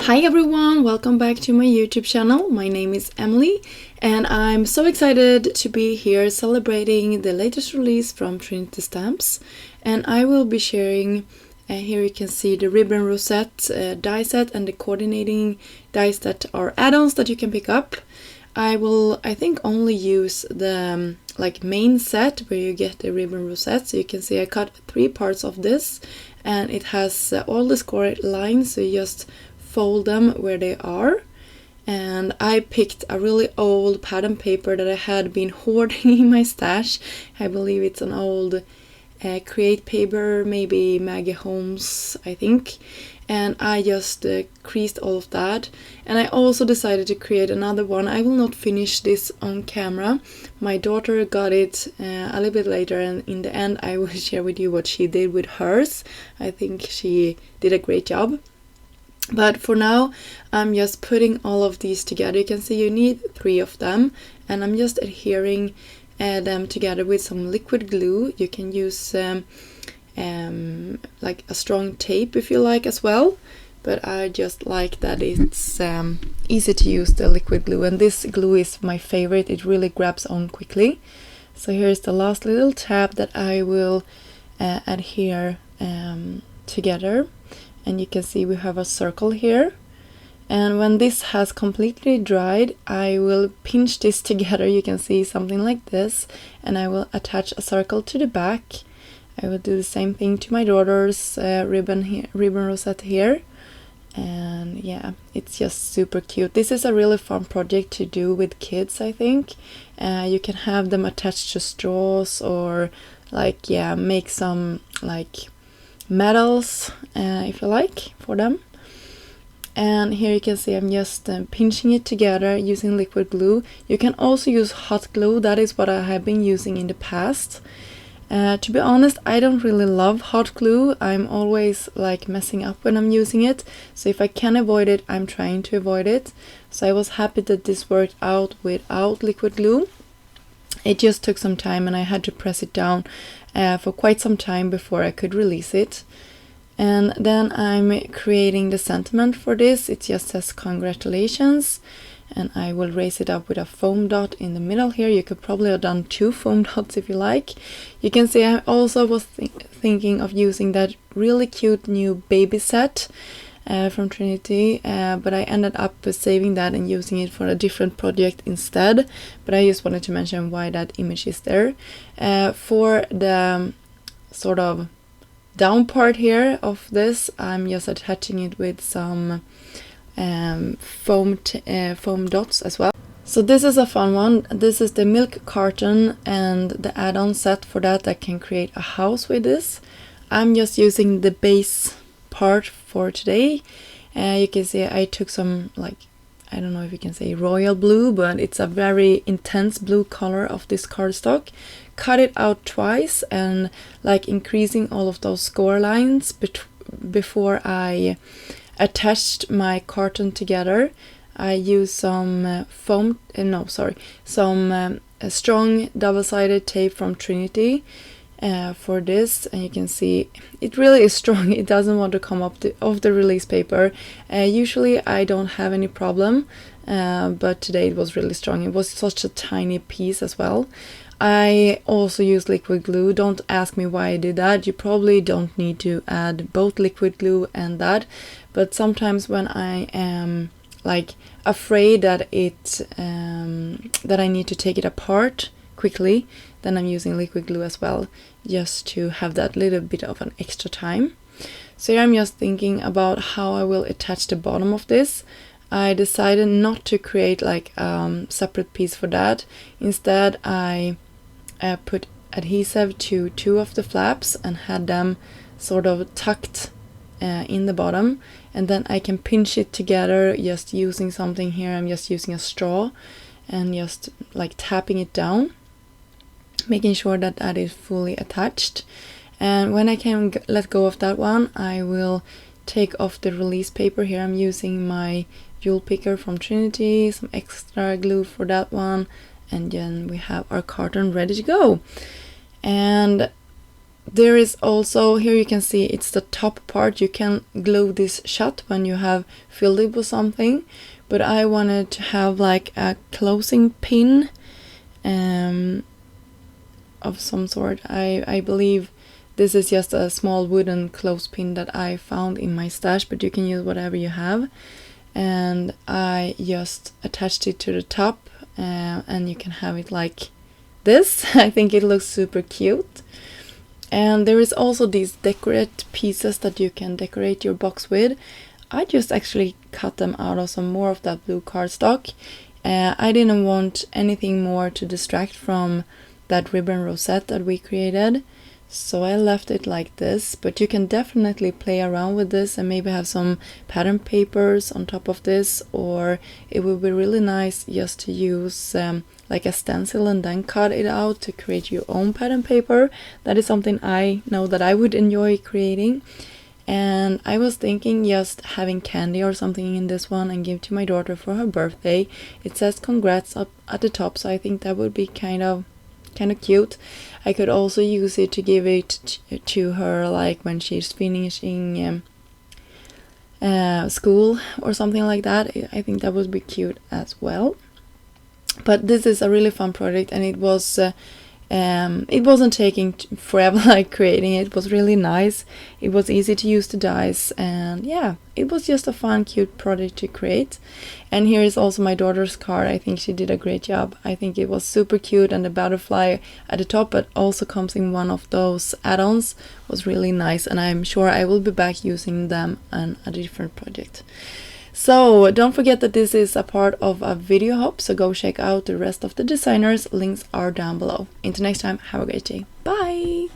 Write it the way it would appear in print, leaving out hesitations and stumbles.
Hi everyone, welcome back to my YouTube channel. My name is Emily and I'm so excited to be here celebrating the latest release from Trinity Stamps, and I will be sharing, here you can see the ribbon rosette die set and the coordinating dies that are add-ons that you can pick up. I will, I think, only use the main set where you get the ribbon rosette. So you can see I cut 3 parts of this and it has all the scored lines, so you just fold them where they are. And I picked a really old pattern paper that I had been hoarding in my stash. I believe it's an old Create paper, maybe Maggie Holmes, I think. And I just creased all of that. And I also decided to create another one. I will not finish this on camera. My daughter got it a little bit later, and in the end I will share with you what she did with hers. I think she did a great job. But for now, I'm just putting all of these together. You can see you need 3 of them, and I'm just adhering them together with some liquid glue. You can use like a strong tape if you like as well, but I just like that it's easy to use the liquid glue, and this glue is my favorite. It really grabs on quickly. So here's the last little tab that I will adhere together. And you can see we have a circle here, and when this has completely dried I will pinch this together. You can see something like this, and I will attach a circle to the back. I will do the same thing to my daughter's ribbon rosette here, and yeah, it's just super cute. This is a really fun project to do with kids, I think. You can have them attached to straws, or make some medals if you like for them. And here you can see I'm just pinching it together using liquid glue. You can also use hot glue. That is what I have been using in the past. To be honest, I don't really love hot glue. I'm always messing up when I'm using it, so if I can avoid it, I'm trying to avoid it. So I was happy that this worked out without liquid glue. It just took some time and I had to press it down for quite some time before I could release it. And then I'm creating the sentiment for this. It just says congratulations, and I will raise it up with a foam dot in the middle here. You could probably have done 2 foam dots if you like. You can see I also was thinking of using that really cute new baby set from Trinity, but I ended up saving that and using it for a different project instead. But I just wanted to mention why that image is there. For the sort of down part here of this, I'm just attaching it with some foam dots as well. So this is a fun one. This is the milk carton and the add-on set for that can create a house with this. I'm just using the base part for today. You can see I took some I don't know if you can say royal blue, but it's a very intense blue color of this cardstock. Cut it out twice and increasing all of those score lines before I attached my carton together. I used some strong double-sided tape from Trinity for this, and you can see it really is strong. It doesn't want to come off the release paper. Usually I don't have any problem, but today it was really strong. It was such a tiny piece as well. I also use liquid glue. Don't ask me why I did that. You probably don't need to add both liquid glue and that, but sometimes when I am afraid that that I need to take it apart quickly, then I'm using liquid glue as well, just to have that little bit of an extra time. So here I'm just thinking about how I will attach the bottom of this. I decided not to create a separate piece for that. Instead I put adhesive to 2 of the flaps and had them sort of tucked in the bottom, and then I can pinch it together just using something here. I'm just using a straw and just tapping it down, making sure that that is fully attached. And when I can let go of that one, I will take off the release paper. Here I'm using my jewel picker from Trinity, some extra glue for that one, and then we have our carton ready to go. And There is also, here you can see it's the top part. You can glue this shut when you have filled it with something, but I wanted to have like a closing pin of some sort. I believe this is just a small wooden clothespin that I found in my stash, but you can use whatever you have. And I just attached it to the top, and you can have it like this. I think it looks super cute. And there is also these decorate pieces that you can decorate your box with. I just actually cut them out of some more of that blue cardstock. I didn't want anything more to distract from that ribbon rosette that we created, so I left it like this. But you can definitely play around with this and maybe have some pattern papers on top of this, or it would be really nice just to use like a stencil and then cut it out to create your own pattern paper. That is something I know that I would enjoy creating. And I was thinking just having candy or something in this one and give to my daughter for her birthday. It says congrats up at the top, so I think that would be kind of cute. I could also use it to give it to her like when she's finishing school or something like that. I think that would be cute as well. But this is a really fun project, and it wasn't taking forever like creating it. It was really nice. It was easy to use the dies, and yeah, it was just a fun, cute project to create. And here is also my daughter's card. I think she did a great job. I think it was super cute, and the butterfly at the top, but also comes in one of those add-ons, was really nice, and I'm sure I will be back using them on a different project. So don't forget that this is a part of a video hop, so go check out the rest of the designers. Links are down below. Until next time, have a great day. Bye!